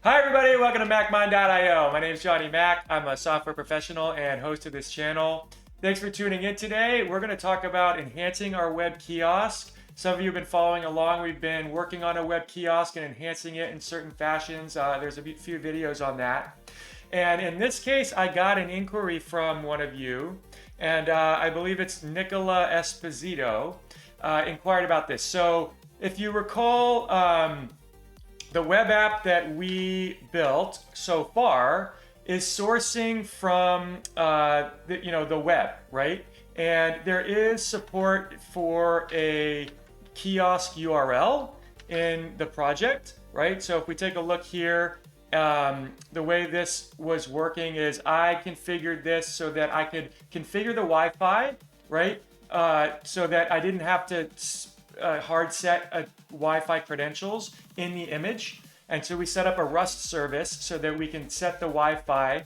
Hi everybody, welcome to MacMind.io. My name is Johnny Mac. I'm a software professional and host of this channel. Thanks for tuning in today. We're going to talk about enhancing our web kiosk. Some of you have been following along. We've been working on a web kiosk and enhancing it in certain fashions. There's a few videos on that. And in this case, I got an inquiry from one of you, and I believe it's Nicola Esposito, inquired about this. So if you recall, the web app that we built so far is sourcing from the web, right? And there is support for a kiosk URL in the project, right? So if we take a look here, the way this was working is I configured this so that I could configure the Wi-Fi, right? So that I didn't have to hard set Wi-Fi credentials in the image. And so we set up a Rust service so that we can set the Wi-Fi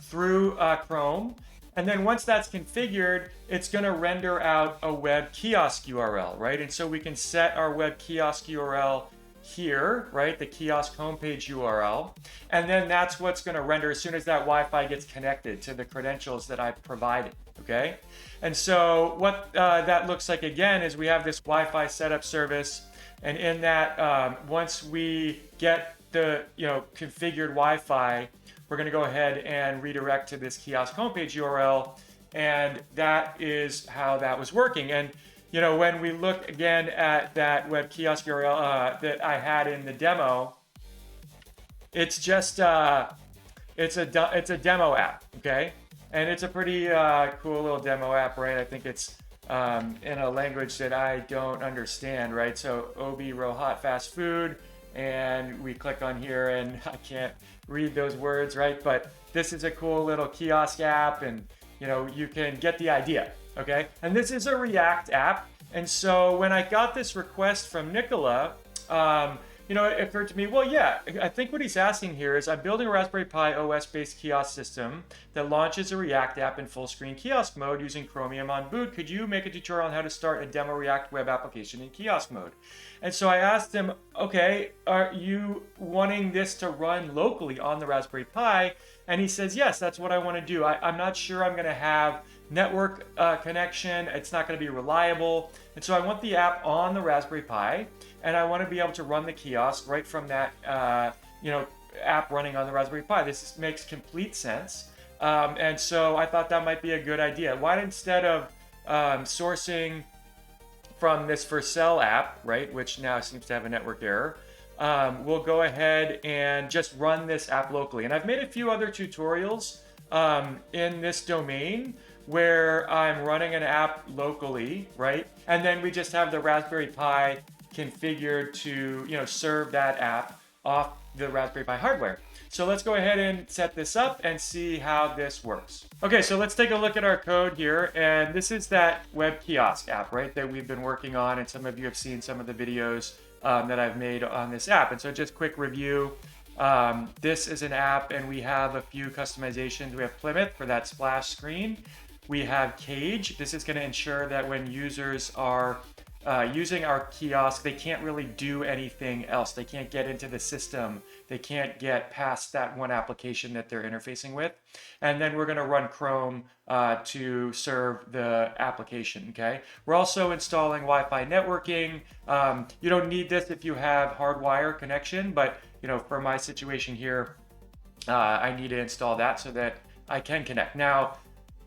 through Chrome. And then once that's configured, it's going to render out a web kiosk URL, right? And so we can set our web kiosk URL here, right? The kiosk homepage URL. And then that's what's going to render as soon as that Wi-Fi gets connected to the credentials that I've provided, okay? And so what that looks like again is we have this Wi-Fi setup service. And in that, once we get the configured Wi-Fi, we're going to go ahead and redirect to this kiosk homepage URL. And that is how that was working. And when we look again at that web kiosk URL that I had in the demo, it's just it's a demo app, okay? And it's a pretty cool little demo app, right? I think it's in a language that I don't understand, right? So Obi Rohat fast food, and we click on here, and I can't read those words, right? But this is a cool little kiosk app, and you can get the idea, okay? And this is a React app. And so when I got this request from Nicola, it occurred to me, well, yeah, I think what he's asking here is I'm building a Raspberry Pi OS-based kiosk system that launches a React app in full screen kiosk mode using Chromium on boot. Could you make a tutorial on how to start a demo React web application in kiosk mode? And so I asked him, okay, are you wanting this to run locally on the Raspberry Pi? And he says, yes, that's what I want to do. I'm not sure I'm going to have network connection. It's not going to be reliable. And so I want the app on the Raspberry Pi, and I want to be able to run the kiosk right from that app running on the Raspberry Pi. This makes complete sense. And so I thought that might be a good idea. Why instead of sourcing from this for sale app, right, which now seems to have a network error, we'll go ahead and just run this app locally. And I've made a few other tutorials in this domain where I'm running an app locally, right? And then we just have the Raspberry Pi configured to, serve that app off the Raspberry Pi hardware. So let's go ahead and set this up and see how this works. Okay, so let's take a look at our code here. And this is that web kiosk app, right, that we've been working on. And some of you have seen some of the videos that I've made on this app. And so just quick review. This is an app, and we have a few customizations. We have Plymouth for that splash screen. We have Cage. This is going to ensure that when users are using our kiosk, they can't really do anything else. They can't get into the system. They can't get past that one application that they're interfacing with. And then we're going to run Chrome to serve the application, okay? We're also installing Wi-Fi networking. You don't need this if you have hardwire connection, but for my situation here, I need to install that so that I can connect. Now,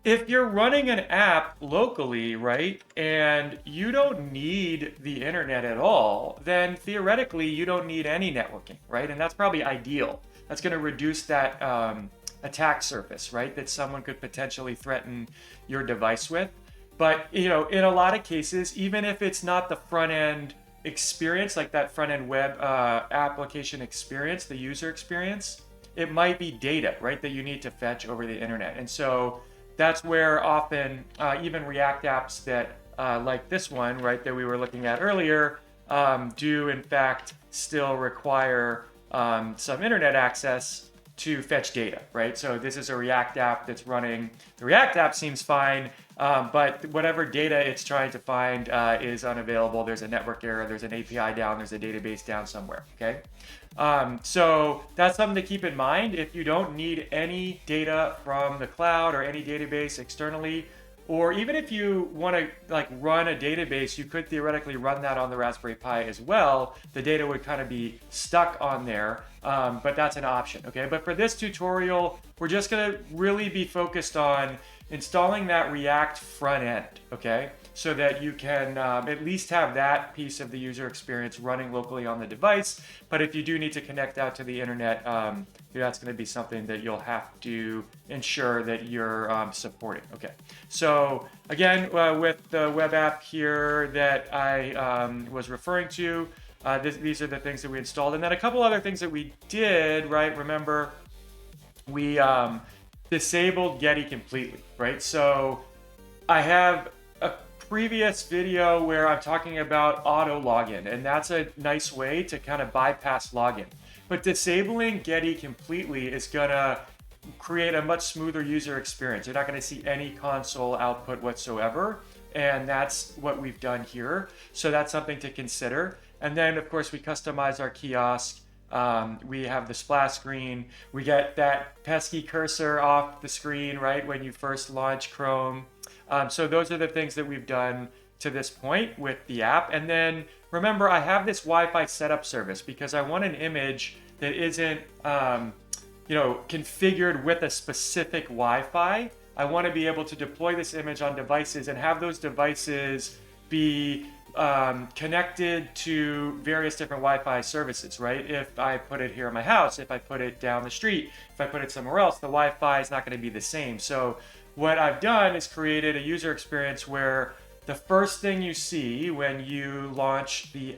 if you're running an app locally, right, and you don't need the internet at all, then theoretically you don't need any networking, right? And that's probably ideal. That's going to reduce that attack surface, right, that someone could potentially threaten your device with. But, in a lot of cases, even if it's not the front end experience, like that front end web application experience, the user experience, it might be data, right, that you need to fetch over the internet. And so that's where often even React apps that like this one, right, that we were looking at earlier, do in fact still require some internet access to fetch data, right? So this is a React app that's running. The React app seems fine. but whatever data it's trying to find is unavailable. There's a network error, there's an API down, there's a database down somewhere, okay? So that's something to keep in mind. If you don't need any data from the cloud or any database externally, or even if you want to like run a database, you could theoretically run that on the Raspberry Pi as well. The data would kind of be stuck on there, but that's an option, okay? But for this tutorial, we're just going to really be focused on installing that React front end, okay? So that you can at least have that piece of the user experience running locally on the device. But if you do need to connect out to the internet, that's going to be something that you'll have to ensure that you're supporting. Okay, so again, with the web app here that I was referring to, these are the things that we installed. And then a couple other things that we did, right? Remember, we disabled Getty completely, right? So I have a previous video where I'm talking about auto login, and that's a nice way to kind of bypass login. But disabling Getty completely is gonna create a much smoother user experience. You're not gonna see any console output whatsoever, and that's what we've done here. So that's something to consider. And then of course we customize our kiosk. We have the splash screen. We get that pesky cursor off the screen, right, when you first launch Chrome. So those are the things that we've done to this point with the app. And then remember, I have this Wi-Fi setup service because I want an image that isn't, configured with a specific Wi-Fi. I want to be able to deploy this image on devices and have those devices be connected to various different Wi-Fi services, right? If I put it here in my house, if I put it down the street, if I put it somewhere else, the Wi-Fi is not going to be the same. So what I've done is created a user experience where the first thing you see when you launch the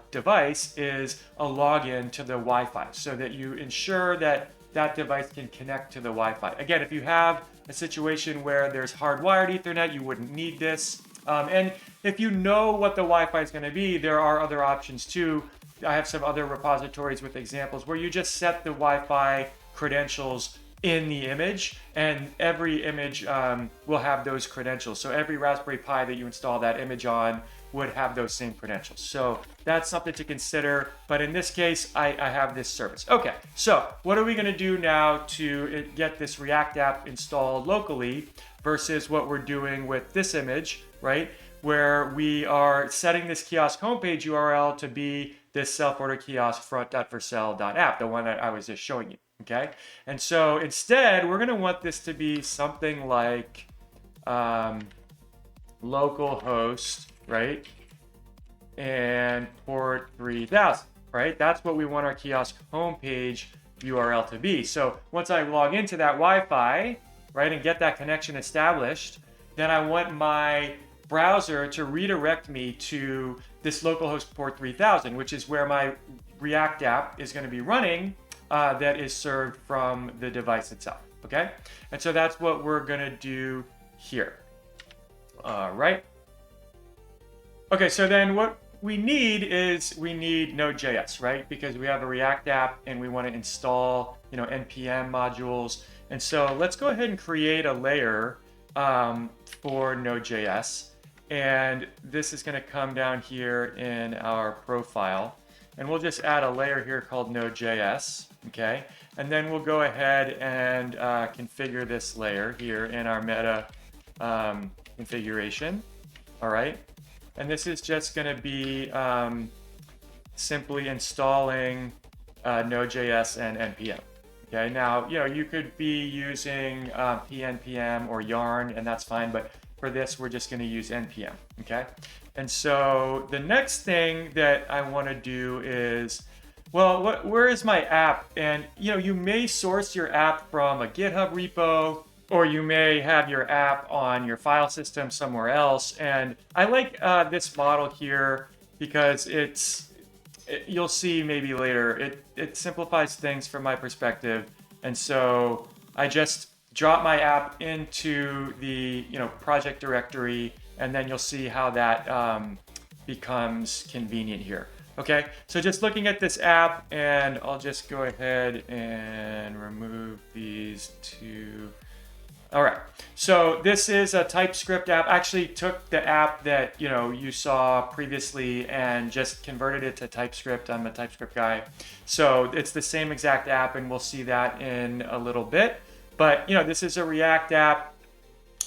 device is a login to the Wi-Fi, so that you ensure that that device can connect to the Wi-Fi. Again, if you have a situation where there's hardwired Ethernet, you wouldn't need this. And if you know what the Wi-Fi is going to be, there are other options too. I have some other repositories with examples where you just set the Wi-Fi credentials in the image, and every image will have those credentials. So every Raspberry Pi that you install that image on would have those same credentials. So that's something to consider. But in this case, I have this service. Okay, so what are we going to do now to get this React app installed locally versus what we're doing with this image, right? Where we are setting this kiosk homepage URL to be this self-order kiosk front.forsell.app, the one that I was just showing you, okay? And so instead, we're gonna want this to be something like localhost, right? And port 3000, right? That's what we want our kiosk homepage URL to be. So once I log into that Wi-Fi, right, and get that connection established, then I want my browser to redirect me to this localhost port 3000, which is where my React app is going to be running, that is served from the device itself, okay? And so that's what we're going to do here. All right. Okay, so then what we need is Node.js, right? Because we have a React app and we want to install, npm modules. And so let's go ahead and create a layer for Node.js. And this is going to come down here in our profile. And we'll just add a layer here called Node.js, okay? And then we'll go ahead and configure this layer here in our meta configuration, all right? And this is just going to be simply installing Node.js and npm. Okay, now, you could be using pnpm or yarn, and that's fine, but for this, we're just going to use npm, okay? And so the next thing that I want to do is, well, where is my app? And, you may source your app from a GitHub repo, or you may have your app on your file system somewhere else. And I like this model here because you'll see maybe later, it simplifies things from my perspective. And so I just drop my app into the project directory, and then you'll see how that becomes convenient here. Okay, so just looking at this app, and I'll just go ahead and remove these two All right, so this is a TypeScript app. I actually took the app that you saw previously and just converted it to TypeScript. I'm a TypeScript guy, so it's the same exact app, and we'll see that in a little bit. But this is a React app.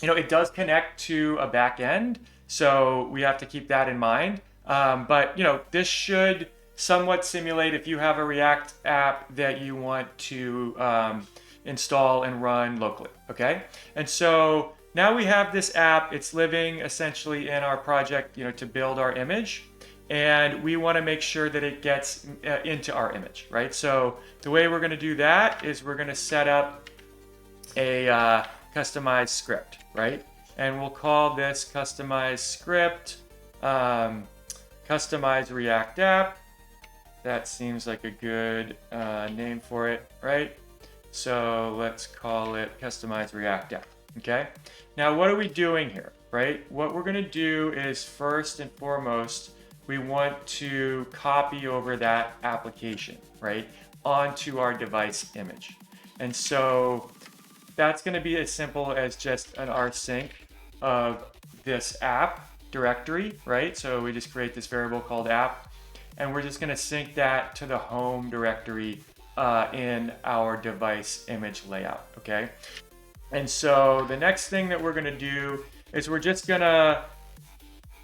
It does connect to a back end, so we have to keep that in mind. But this should somewhat simulate if you have a React app that you want to install and run locally, okay? And so now we have this app. It's living essentially in our project, to build our image, and we want to make sure that it gets into our image, right? So the way we're going to do that is we're going to set up a customized script, right? And we'll call this customized script customize React app. That seems like a good name for it, right? So let's call it customize React app, okay? Now, what are we doing here, right? What we're gonna do is first and foremost, we want to copy over that application, right, onto our device image. And so that's gonna be as simple as just an rsync of this app directory, right? So we just create this variable called app, and we're just gonna sync that to the home directory in our device image layout, okay? And so the next thing that we're gonna do is we're just gonna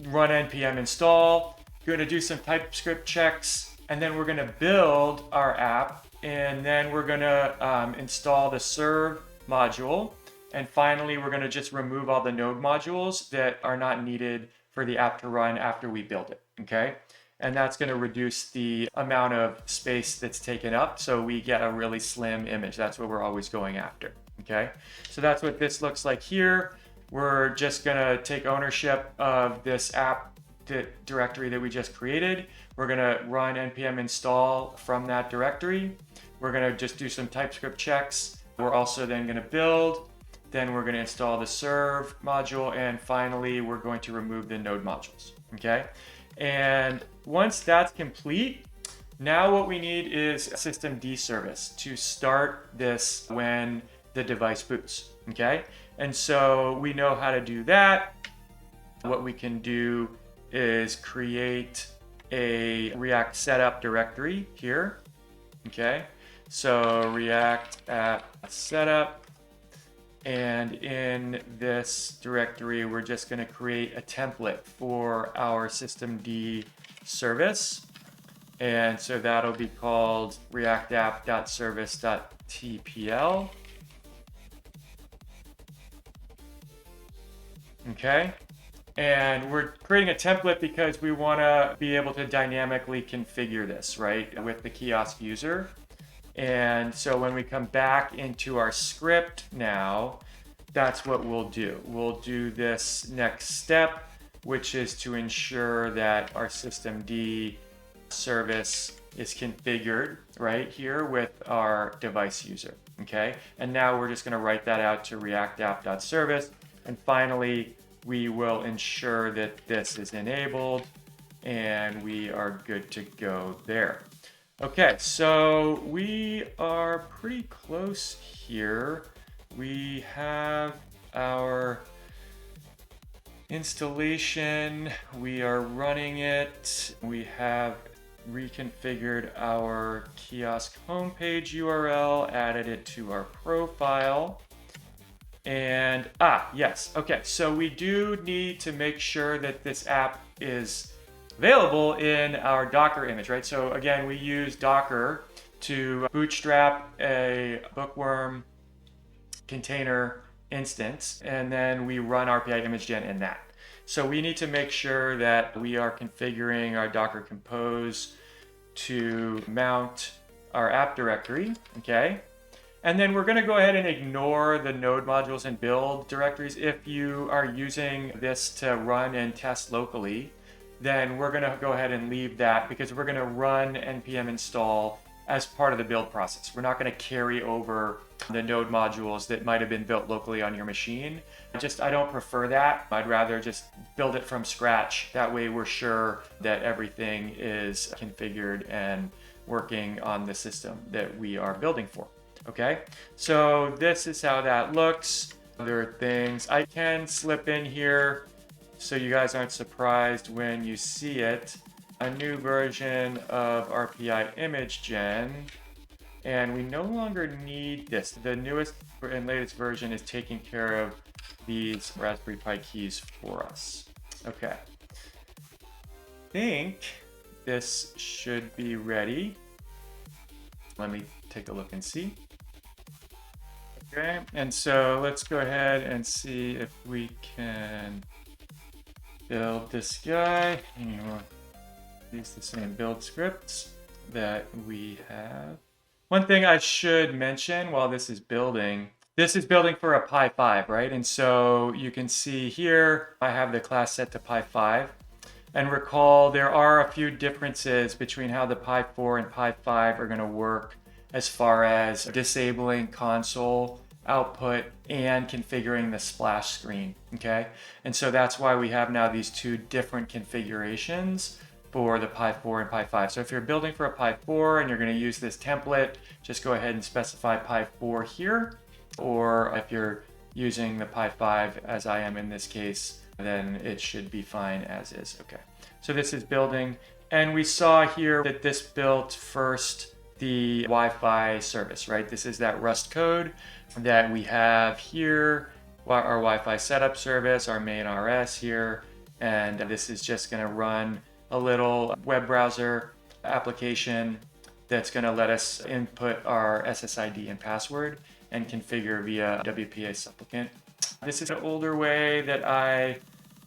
run npm install, gonna do some TypeScript checks, and then we're gonna build our app, and then we're gonna install the serve module, and finally we're gonna just remove all the node modules that are not needed for the app to run after we build it, okay? And that's going to reduce the amount of space that's taken up, so we get a really slim image. That's what we're always going after, okay? So that's what this looks like here. We're just going to take ownership of this app directory that we just created. We're going to run npm install from that directory. We're going to just do some TypeScript checks. We're also then going to build. Then we're going to install the serve module, and finally we're going to remove the node modules, okay? And once that's complete, now what we need is a systemd service to start this when the device boots, okay? And so we know how to do that. What we can do is create a React setup directory here, okay? So React app setup. And in this directory, we're just going to create a template for our systemd service. And so that'll be called reactapp.service.tpl. Okay. And we're creating a template because we want to be able to dynamically configure this, right, with the kiosk user. And so when we come back into our script now, that's what we'll do. We'll do this next step, which is to ensure that our systemd service is configured right here with our device user, okay? And now we're just gonna write that out to reactapp.service. And finally, we will ensure that this is enabled and we are good to go there. Okay, so we are pretty close here. We have our installation. We are running it. We have reconfigured our kiosk homepage URL, added it to our profile. And, yes, okay, so we do need to make sure that this app is available in our Docker image, right? So again, we use Docker to bootstrap a bookworm container instance, and then we run rpi-image-gen in that. So we need to make sure that we are configuring our Docker Compose to mount our app directory, okay? And then we're gonna go ahead and ignore the node modules and build directories. If you are using this to run and test locally, then we're gonna go ahead and leave that because we're gonna run npm install as part of the build process. We're not gonna carry over the node modules that might have been built locally on your machine. I don't prefer that. I'd rather just build it from scratch. That way we're sure that everything is configured and working on the system that we are building for. Okay, so this is how that looks. other things. I can slip in here so you guys aren't surprised when you see it. A new version of rpi-image-gen, and we no longer need this. The newest and latest version is taking care of these Raspberry Pi keys for us. Okay. I think this should be ready. Let me take a look and see. Okay, and so let's go ahead and see if we can build this guy. Use the same build scripts that we have. One thing I should mention while this is building for a Pi 5, right? And so you can see here, I have the class set to Pi 5. And recall, there are a few differences between how the Pi 4 and Pi 5 are going to work as far as disabling console output and configuring the splash screen, okay? And so that's why we have now these two different configurations for the Pi 4 and Pi 5. So if you're building for a Pi 4 and you're going to use this template, just go ahead and specify Pi 4 here. Or if you're using the Pi 5, as I am in this case, then it should be fine as is. Okay, so this is building, and we saw here that this built first the Wi-Fi service, right? This is that Rust code that we have here, our Wi-Fi setup service, our main RS here, and this is just going to run a little web browser application that's going to let us input our SSID and password and configure via WPA supplicant. This is an older way that I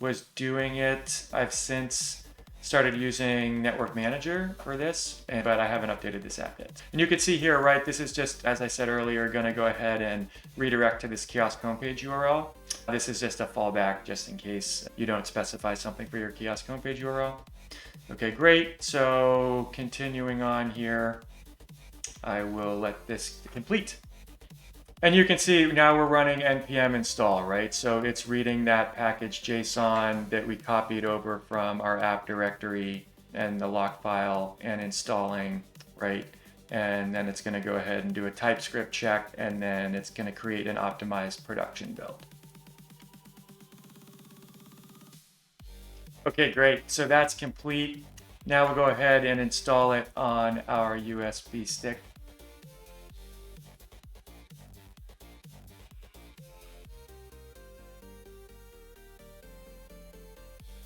was doing it. I've since started using Network Manager for this, but I haven't updated this app yet. And you can see here, right, this is just, as I said earlier, going to go ahead and redirect to this kiosk homepage URL. This is just a fallback just in case you don't specify something for your kiosk homepage URL. Okay, great. So continuing on here, I will let this complete. And you can see now we're running npm install, right? So it's reading that package JSON that we copied over from our app directory and the lock file and installing, right? And then it's going to go ahead and do a TypeScript check, and then it's going to create an optimized production build. Okay, great. So that's complete. Now we'll go ahead and install it on our USB stick.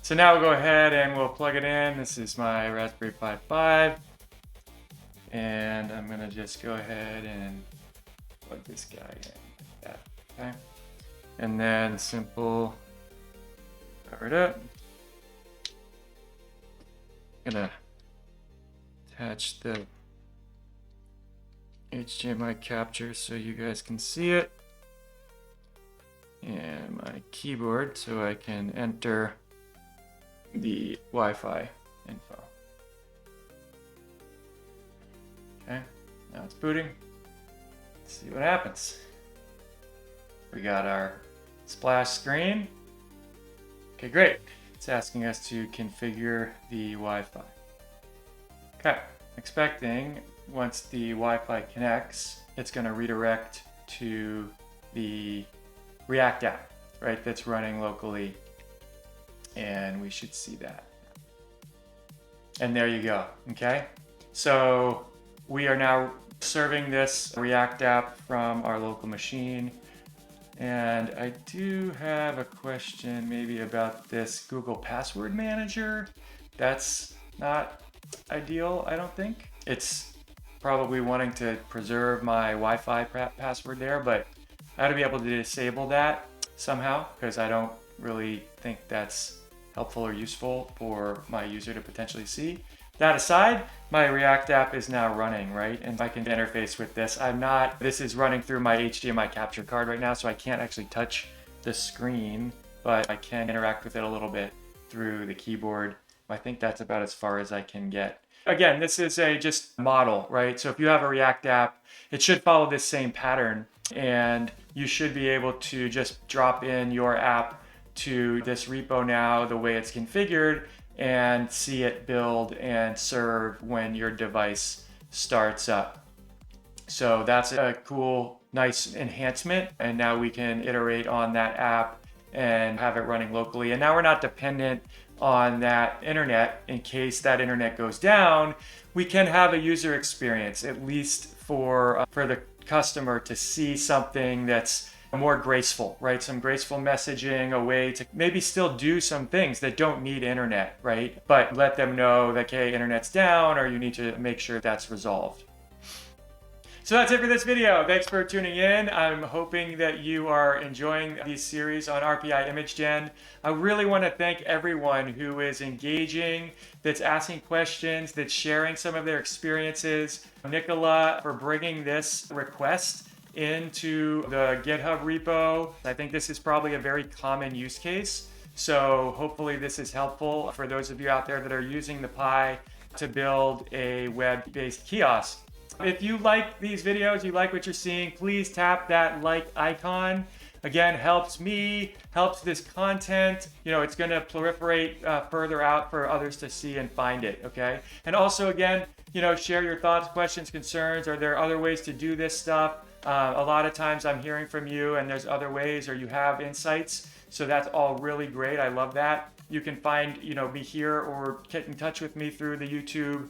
So now we'll go ahead and we'll plug it in. This is my Raspberry Pi 5. And I'm gonna just go ahead and plug this guy in like that, okay? And then simple, power it up. I'm gonna attach the HDMI capture so you guys can see it. And my keyboard so I can enter the Wi-Fi info. Okay, now it's booting. Let's see what happens. We got our splash screen. Okay, great. It's asking us to configure the Wi-Fi. Okay, expecting once the Wi-Fi connects, it's going to redirect to the React app, right, that's running locally. And we should see that. And there you go, okay? So we are now serving this React app from our local machine. And I do have a question maybe about this Google Password Manager. That's not ideal, I don't think. It's probably wanting to preserve my Wi-Fi password there, but I ought to be able to disable that somehow, because I don't really think that's helpful or useful for my user to potentially see. That aside, my React app is now running, right? And I can interface with this. This is running through my HDMI capture card right now, so I can't actually touch the screen, but I can interact with it a little bit through the keyboard. I think that's about as far as I can get. Again, this is a just model, right? So if you have a React app, it should follow this same pattern, and you should be able to just drop in your app to this repo now the way it's configured and see it build and serve when your device starts up. So that's a cool nice enhancement. And now we can iterate on that app and have it running locally. And now we're not dependent on that internet. In case that internet goes down, we can have a user experience, at least for the customer to see something that's more graceful, right? Some graceful messaging, a way to maybe still do some things that don't need internet, right? But let them know that, okay, internet's down, or you need to make sure that's resolved. So that's it for this video. Thanks for tuning in. I'm hoping that you are enjoying these series on rpi-image-gen. I really want to thank everyone who is engaging, that's asking questions, that's sharing some of their experiences. Nicola for bringing this request into the GitHub repo. I think this is probably a very common use case. So hopefully this is helpful for those of you out there that are using the Pi to build a web-based kiosk. If you like these videos, you like what you're seeing, please tap that like icon. Again, helps me, helps this content. You know, it's going to proliferate further out for others to see and find it, okay? And also, again, you know, share your thoughts, questions, concerns. Are there other ways to do this stuff? A lot of times I'm hearing from you and there's other ways, or you have insights. So that's all really great. I love that. You can find, you know, me here or get in touch with me through the YouTube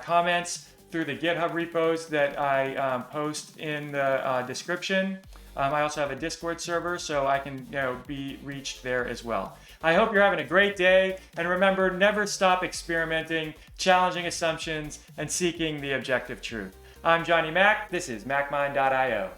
comments, through the GitHub repos that I post in the description. I also have a Discord server, so I can, you know, be reached there as well. I hope you're having a great day, and remember, never stop experimenting, challenging assumptions, and seeking the objective truth. I'm Johnny Mac. This is MacMind.io.